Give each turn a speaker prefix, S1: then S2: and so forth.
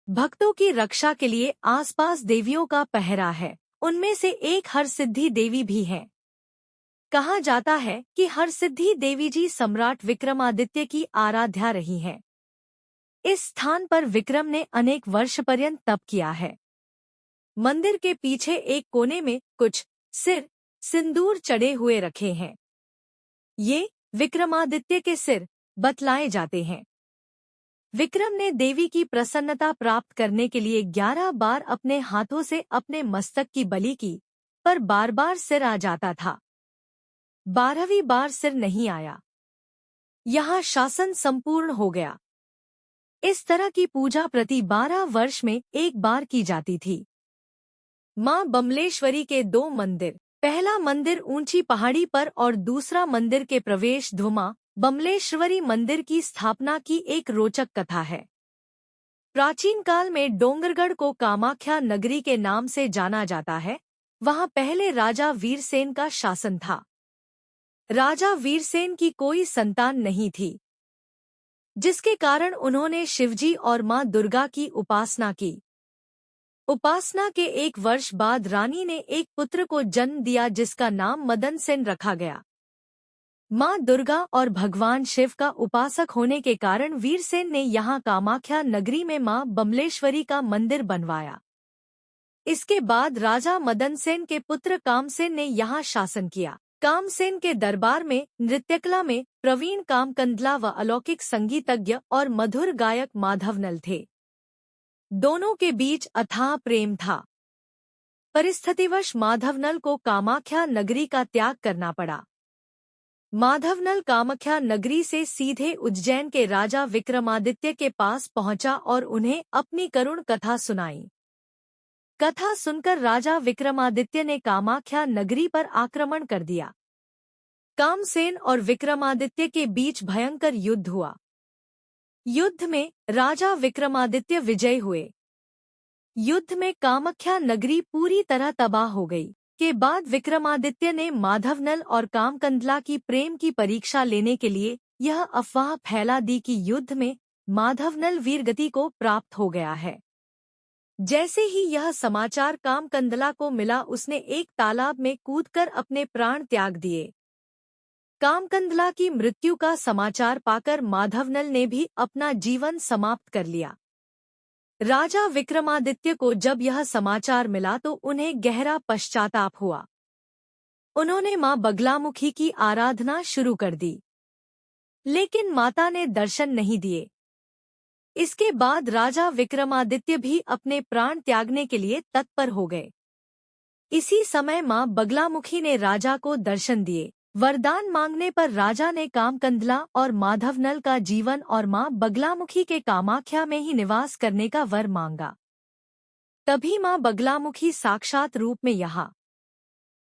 S1: भक्तों की रक्षा के लिए आसपास देवियों का पहरा है। उनमें से एक हरसिद्धि देवी भी है। कहा जाता है कि हरसिद्धि देवी जी सम्राट विक्रमादित्य की आराध्या रही हैं। इस स्थान पर विक्रम ने अनेक वर्ष पर्यंत तप किया है। मंदिर के पीछे एक कोने में कुछ सिर सिंदूर चढ़े हुए रखे हैं। ये विक्रमादित्य के सिर बतलाए जाते हैं। विक्रम ने देवी की प्रसन्नता प्राप्त करने के लिए 11 बार अपने हाथों से अपने मस्तक की बलि की, पर बार बार सिर आ जाता था। 12वीं बार सिर नहीं आया। यहाँ शासन संपूर्ण हो गया। इस तरह की पूजा प्रति 12 वर्ष में एक बार की जाती थी। मां बमलेश्वरी के 2 मंदिर। पहला मंदिर ऊंची पहाड़ी पर और दूसरा मंदिर के प्रवेश धुमा बमलेश्वरी मंदिर की स्थापना की एक रोचक कथा है। प्राचीन काल में डोंगरगढ़ को कामाख्या नगरी के नाम से जाना जाता है। वहां पहले राजा वीरसेन का शासन था। राजा वीरसेन की कोई संतान नहीं थी, जिसके कारण उन्होंने शिवजी और मां दुर्गा की उपासना की। उपासना के 1 वर्ष बाद रानी ने एक पुत्र को जन्म दिया, जिसका नाम मदन सेन रखा गया। मां दुर्गा और भगवान शिव का उपासक होने के कारण वीरसेन ने यहाँ कामाख्या नगरी में मां बमलेश्वरी का मंदिर बनवाया। इसके बाद राजा मदन सेन के पुत्र कामसेन ने यहाँ शासन किया। कामसेन के दरबार में नृत्यकला में प्रवीण कामकंदला व अलौकिक संगीतज्ञ और मधुर गायक माधवनल थे। दोनों के बीच अथाह प्रेम था। परिस्थितिवश माधवनल को कामाख्या नगरी का त्याग करना पड़ा। माधवनल कामाख्या नगरी से सीधे उज्जैन के राजा विक्रमादित्य के पास पहुंचा और उन्हें अपनी करुण कथा सुनाई। कथा सुनकर राजा विक्रमादित्य ने कामाख्या नगरी पर आक्रमण कर दिया। कामसेन और विक्रमादित्य के बीच भयंकर युद्ध हुआ। युद्ध में राजा विक्रमादित्य विजयी हुए। युद्ध में कामाख्या नगरी पूरी तरह तबाह हो गई। के बाद विक्रमादित्य ने माधवनल और कामकंदला की प्रेम की परीक्षा लेने के लिए यह अफवाह फैला दी कि युद्ध में माधवनल वीरगति को प्राप्त हो गया है। जैसे ही यह समाचार कामकंदला को मिला, उसने एक तालाब में कूदकर अपने प्राण त्याग दिए। कामकंदला की मृत्यु का समाचार पाकर माधवनल ने भी अपना जीवन समाप्त कर लिया। राजा विक्रमादित्य को जब यह समाचार मिला तो उन्हें गहरा पश्चाताप हुआ। उन्होंने मां बगलामुखी की आराधना शुरू कर दी, लेकिन माता ने दर्शन नहीं दिए। इसके बाद राजा विक्रमादित्य भी अपने प्राण त्यागने के लिए तत्पर हो गए। इसी समय मां बगलामुखी ने राजा को दर्शन दिए। वरदान मांगने पर राजा ने कामकंदला और माधवनल का जीवन और मां बगलामुखी के कामाख्या में ही निवास करने का वर मांगा। तभी मां बगलामुखी साक्षात रूप में यहाँ